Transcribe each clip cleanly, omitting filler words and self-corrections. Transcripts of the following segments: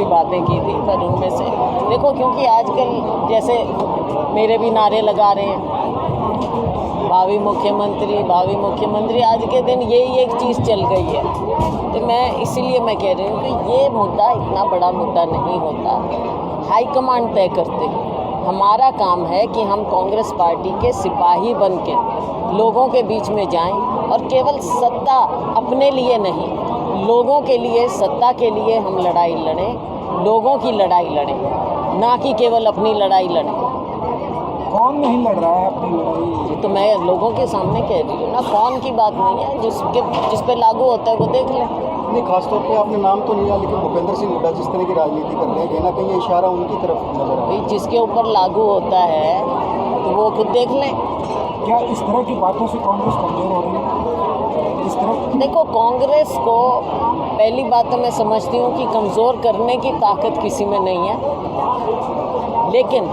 सी बातें की थी, पर उनमें से देखो, क्योंकि आजकल जैसे मेरे भी नारे लगा रहे हैं भावी मुख्यमंत्री, आज के दिन यही एक चीज़ चल गई है। तो मैं इसीलिए मैं कह रही हूँ कि ये मुद्दा इतना बड़ा मुद्दा नहीं होता, हाईकमांड तय करते हैं। हमारा काम है कि हम कांग्रेस पार्टी के सिपाही बन के लोगों के बीच में जाएं और केवल सत्ता अपने लिए नहीं, लोगों के लिए, सत्ता के लिए हम लड़ाई लड़ें, लोगों की लड़ाई लड़ें, ना कि केवल अपनी लड़ाई लड़ें। कौन नहीं लड़ रहा है अपनी लड़ाई? तो मैं लोगों के सामने कह रही हूँ ना, कौन की बात नहीं है, जिस पे लागू होता है वो देख लें। नहीं, खासतौर पे आपने नाम तो लिया, लेकिन भूपेंद्र सिंह हुड्डा जिस तरह की राजनीति करते हैं, कहीं ना कहीं ये इशारा उनकी तरफ नजर आ रहा है। जिसके ऊपर लागू होता है तो वो खुद देख लें। क्या इस तरह की बातों से कांग्रेस कमजोर हो रही है? इस तरह देखो, कांग्रेस को पहली बात तो मैं समझती हूँ कि कमज़ोर करने की ताकत किसी में नहीं है, लेकिन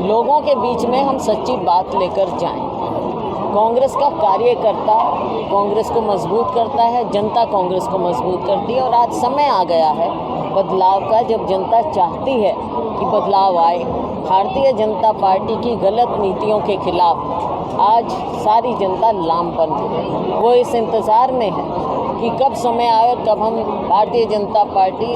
लोगों के बीच में हम सच्ची बात लेकर जाएं। कांग्रेस का कार्यकर्ता कांग्रेस को मजबूत करता है, जनता कांग्रेस को मजबूत करती है, और आज समय आ गया है बदलाव का, जब जनता चाहती है कि बदलाव आए। भारतीय जनता पार्टी की गलत नीतियों के खिलाफ आज सारी जनता लामबंद है। वो इस इंतज़ार में है कि कब समय आए और कब हम भारतीय जनता पार्टी,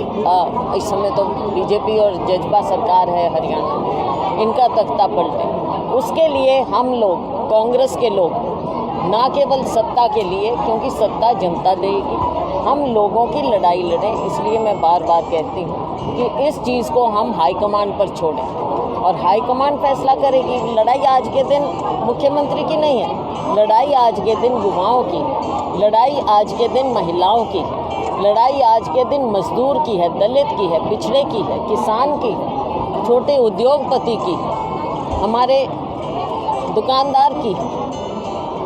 इस समय तो बीजेपी और जजपा सरकार है हरियाणा में, इनका तख्ता पलटे। उसके लिए हम लोग, कांग्रेस के लोग, ना केवल सत्ता के लिए, क्योंकि सत्ता जनता देगी, हम लोगों की लड़ाई लड़ें। इसलिए मैं बार बार कहती हूँ कि इस चीज़ को हम हाईकमांड पर छोड़ें और हाईकमांड फैसला करेगी। लड़ाई आज के दिन मुख्यमंत्री की नहीं है, लड़ाई आज के दिन युवाओं की, लड़ाई आज के दिन महिलाओं की, लड़ाई आज के दिन मजदूर की है, दलित की है, पिछड़े की है, किसान की है, छोटे उद्योगपति की, हमारे दुकानदार की,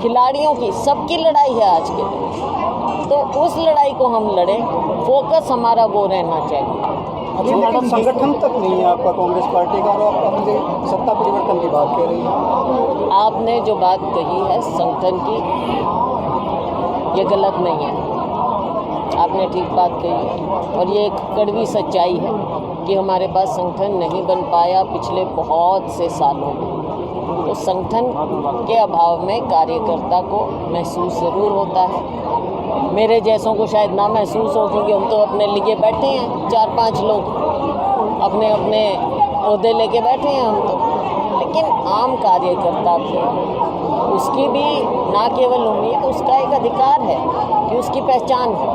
खिलाड़ियों की, सबकी लड़ाई है आज के दिन। तो उस लड़ाई को हम लड़ें, फोकस हमारा वो रहना चाहिए। अच्छा, लेकिन संगठन तक नहीं है आपका कांग्रेस पार्टी का, और आप अपने सत्ता परिवर्तन की बात कह रही हैं। आपने जो बात कही है संगठन की, ये गलत नहीं है, आपने ठीक बात कही है, और ये एक कड़वी सच्चाई है कि हमारे पास संगठन नहीं बन पाया पिछले बहुत से सालों में। तो संगठन के अभाव में कार्यकर्ता को महसूस ज़रूर होता है। मेरे जैसों को शायद ना महसूस हो, क्योंकि हम तो अपने लिए बैठे हैं, 4-5 लोग अपने अपने ओहदे लेके बैठे हैं हम तो। लेकिन आम कार्यकर्ता को उसकी भी ना केवल उम्मीद, उसका एक अधिकार है कि उसकी पहचान है।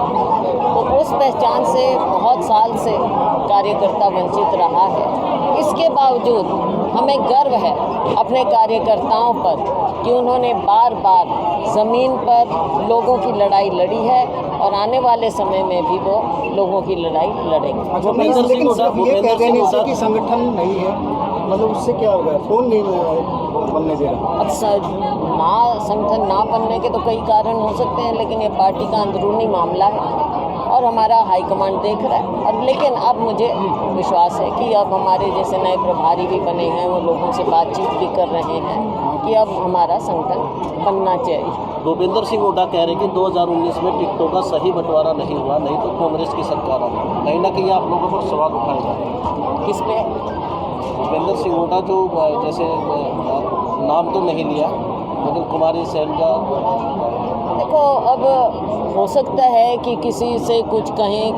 तो उस पहचान से बहुत साल से कार्यकर्ता वंचित रहा है। इसके बावजूद हमें गर्व है अपने कार्यकर्ताओं पर कि उन्होंने बार बार ज़मीन पर लोगों की लड़ाई लड़ी है, और आने वाले समय में भी वो लोगों की लड़ाई लड़ेंगे। अच्छा, लेकिन सिर्फ ये कह देने से कि संगठन नहीं है, मतलब उससे क्या होगा? कौन नहीं बनने दे रहा? अब संगठन ना बनने के तो कई कारण हो सकते हैं, लेकिन ये पार्टी का अंदरूनी मामला है और हमारा हाईकमांड देख रहा है। और लेकिन अब मुझे विश्वास है कि अब हमारे जैसे नए प्रभारी भी बने हैं, वो लोगों से बातचीत भी कर रहे हैं कि अब हमारा संगठन बनना चाहिए। भूपेंद्र सिंह हुड्डा कह रहे हैं कि 2019 में टिकटों का सही बंटवारा नहीं हुआ, नहीं तो कांग्रेस की सरकार आ गई। कहीं ना कहीं आप लोगों पर सवाल उठाए जा रहे हैं। किस पे? भूपेंद्र सिंह हुड्डा जो जैसे नाम तो नहीं लिया, लेकिन कुमारी शैलजा, देखो, अब हो सकता है कि किसी से कुछ कहीं,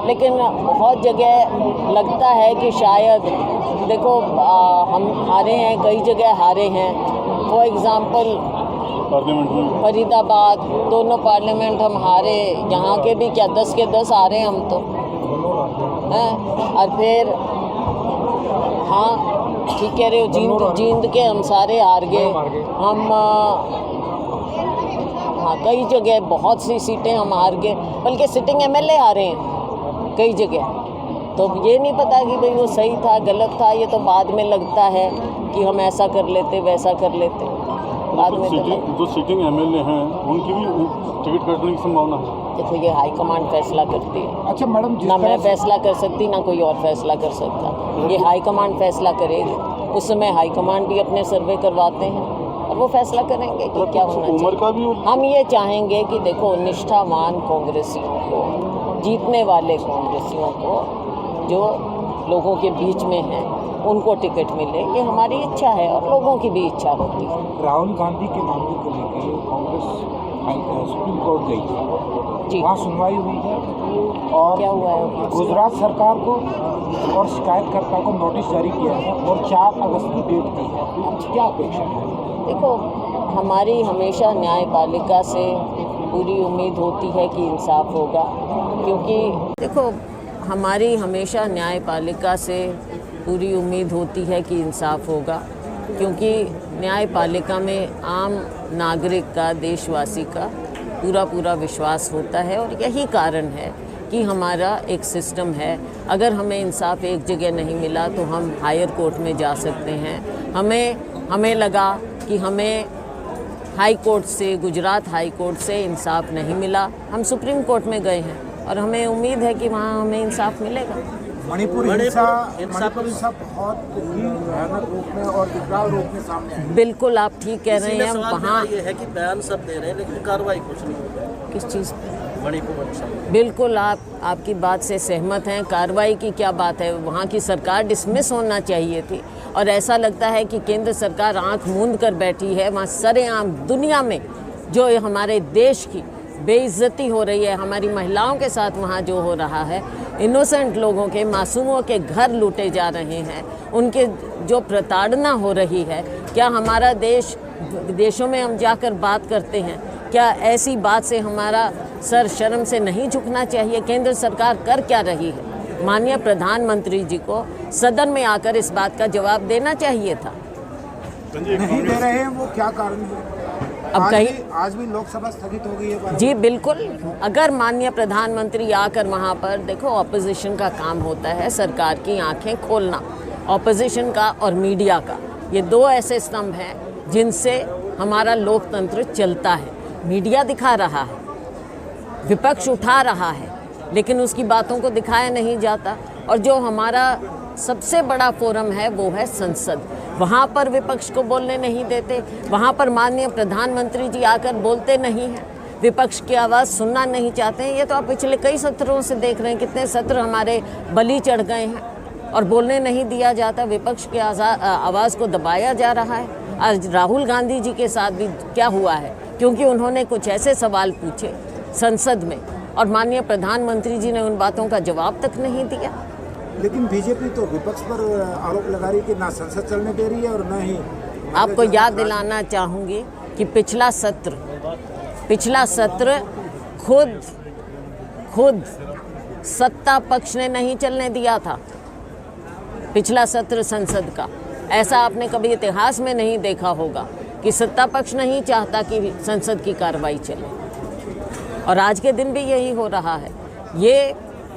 लेकिन बहुत जगह लगता है कि शायद, देखो, हम हारे हैं, कई जगह हारे हैं। फॉर एग्ज़ाम्पल फरीदाबाद, दोनों पार्लियामेंट हम हारे, यहाँ के भी क्या 10 के 10 हारे हम तो हैं। और फिर हाँ, ठीक कह रहे हो, जींद के हम सारे हार गए हम। हाँ, कई जगह बहुत सी सीटें हम हार गए, बल्कि सिटिंग एमएलए हारे हैं कई जगह। तो ये नहीं पता कि भाई वो सही था गलत था, ये तो बाद में लगता है कि हम ऐसा कर लेते वैसा कर लेते, बाद में जो सिटिंग एमएलए हैं उनकी भी टिकट कटने की संभावना है। देखो, ये हाईकमांड फैसला करती है। अच्छा मैडम, ना मैं फैसला कर सकती, ना कोई और फैसला कर सकता। ये हाईकमांड फैसला करेगी। उस समय हाईकमांड भी अपने सर्वे करवाते हैं और वो फैसला करेंगे कि क्या होना चाहिए। हम ये चाहेंगे कि देखो, निष्ठावान कांग्रेसियों को, जीतने वाले कांग्रेसियों को जो लोगों के बीच में हैं उनको टिकट मिले, ये हमारी इच्छा है और लोगों की भी इच्छा होती है। राहुल गांधी के मामले को लेकर कांग्रेस सुप्रीम कोर्ट गई थी, जी। वहाँ सुनवाई हुई है और क्या हुआ है? गुजरात सरकार को और शिकायतकर्ता को नोटिस जारी किया है और 4 अगस्त की डेट दी है। तो क्या अपेक्षा है? देखो, हमारी हमेशा न्यायपालिका से पूरी उम्मीद होती है कि इंसाफ होगा, क्योंकि देखो हमारी हमेशा न्यायपालिका से पूरी उम्मीद होती है कि इंसाफ होगा, क्योंकि न्यायपालिका में आम नागरिक का, देशवासी का पूरा विश्वास होता है और यही कारण है कि हमारा एक सिस्टम है। अगर हमें इंसाफ एक जगह नहीं मिला तो हम हायर कोर्ट में जा सकते हैं। हमें लगा कि हमें हाई कोर्ट से, गुजरात हाई कोर्ट से इंसाफ नहीं मिला, हम सुप्रीम कोर्ट में गए हैं और हमें उम्मीद है कि वहाँ हमें इंसाफ मिलेगा। मणिपुर हिंसा बहुत ही भयानक रूप में और विकराल रूप में सामने आई। बिल्कुल आप ठीक कह रहे हैं। वहाँ ये है कि बयान सब दे रहे हैं लेकिन कार्रवाई कुछ नहीं हो रही है। किस चीज़ पे? मणिपुर हिंसा। बिल्कुल आपकी बात से सहमत हैं। कार्रवाई की क्या बात है, वहाँ की सरकार डिसमिस होना चाहिए थी और ऐसा लगता है कि केंद्र सरकार आंख मूंद कर बैठी है। वहाँ सरेआम दुनिया में जो हमारे देश की बेइज्जती हो रही है, हमारी महिलाओं के साथ वहाँ जो हो रहा है, इनोसेंट लोगों के, मासूमों के घर लूटे जा रहे हैं, उनके जो प्रताड़ना हो रही है, क्या हमारा देशों में हम जाकर बात करते हैं? क्या ऐसी बात से हमारा सर शर्म से नहीं झुकना चाहिए? केंद्र सरकार कर क्या रही है? माननीय प्रधानमंत्री जी को सदन में आकर इस बात का जवाब देना चाहिए था। नहीं दे रहे हैं, वो क्या कारण है? अब कहीं आज भी लोकसभा स्थगित हो गई है। जी बिल्कुल, अगर माननीय प्रधानमंत्री आकर वहाँ पर, देखो ऑपोजिशन का काम होता है सरकार की आंखें खोलना, ऑपोजिशन का और मीडिया का, ये 2 ऐसे स्तंभ हैं जिनसे हमारा लोकतंत्र चलता है। मीडिया दिखा रहा है, विपक्ष उठा रहा है, लेकिन उसकी बातों को दिखाया नहीं जाता। और जो हमारा सबसे बड़ा फोरम है वो है संसद, वहाँ पर विपक्ष को बोलने नहीं देते, वहाँ पर माननीय प्रधानमंत्री जी आकर बोलते नहीं हैं, विपक्ष की आवाज़ सुनना नहीं चाहते हैं। ये तो आप पिछले कई सत्रों से देख रहे हैं, कितने सत्र हमारे बलि चढ़ गए हैं और बोलने नहीं दिया जाता, विपक्ष की आवाज़ को दबाया जा रहा है। आज राहुल गांधी जी के साथ भी क्या हुआ है, क्योंकि उन्होंने कुछ ऐसे सवाल पूछे संसद में और माननीय प्रधानमंत्री जी ने उन बातों का जवाब तक नहीं दिया। लेकिन बीजेपी तो विपक्ष पर आरोप लगा रही कि ना संसद चलने दे रही है और न ही। आपको याद दिलाना चाहूँगी कि पिछला सत्र खुद सत्ता पक्ष ने नहीं चलने दिया था। पिछला सत्र संसद का, ऐसा आपने कभी इतिहास में नहीं देखा होगा कि सत्ता पक्ष नहीं चाहता कि संसद की कार्रवाई चले, और आज के दिन भी यही हो रहा है। ये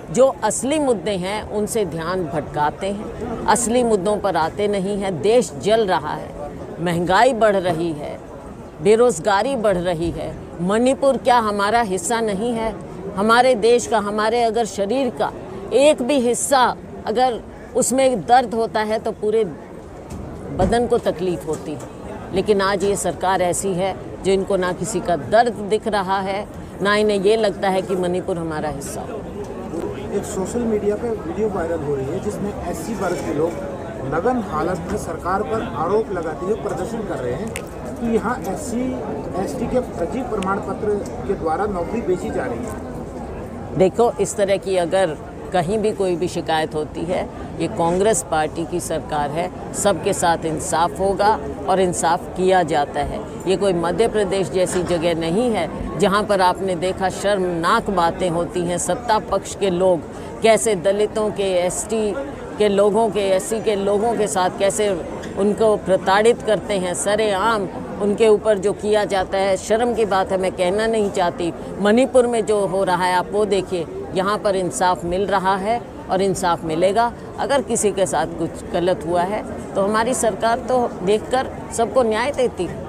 जो असली मुद्दे हैं उनसे ध्यान भटकाते हैं, असली मुद्दों पर आते नहीं हैं। देश जल रहा है, महंगाई बढ़ रही है, बेरोज़गारी बढ़ रही है। मणिपुर क्या हमारा हिस्सा नहीं है? हमारे देश का, हमारे अगर शरीर का एक भी हिस्सा अगर उसमें दर्द होता है तो पूरे बदन को तकलीफ़ होती है। लेकिन आज ये सरकार ऐसी है जो इनको ना किसी का दर्द दिख रहा है, ना इन्हें ये लगता है कि मणिपुर हमारा हिस्सा हो। एक सोशल मीडिया पे वीडियो वायरल हो रही है जिसमें SC वर्ग के लोग नग्न हालत में सरकार पर आरोप लगाते हुए प्रदर्शन कर रहे हैं कि यहाँ SC ST के फर्जी प्रमाण पत्र के द्वारा नौकरी बेची जा रही है। देखो, इस तरह की अगर कहीं भी कोई भी शिकायत होती है, ये कांग्रेस पार्टी की सरकार है, सबके साथ इंसाफ होगा और इंसाफ किया जाता है। ये कोई मध्य प्रदेश जैसी जगह नहीं है जहाँ पर आपने देखा शर्मनाक बातें होती हैं। सत्ता पक्ष के लोग कैसे दलितों के, ST के लोगों के, SC के लोगों के साथ कैसे उनको प्रताड़ित करते हैं, सरेआम उनके ऊपर जो किया जाता है, शर्म की बात है, मैं कहना नहीं चाहती। मणिपुर में जो हो रहा है आप वो देखिए, यहाँ पर इंसाफ मिल रहा है और इंसाफ मिलेगा। अगर किसी के साथ कुछ गलत हुआ है तो हमारी सरकार तो देखकर सबको न्याय देती है।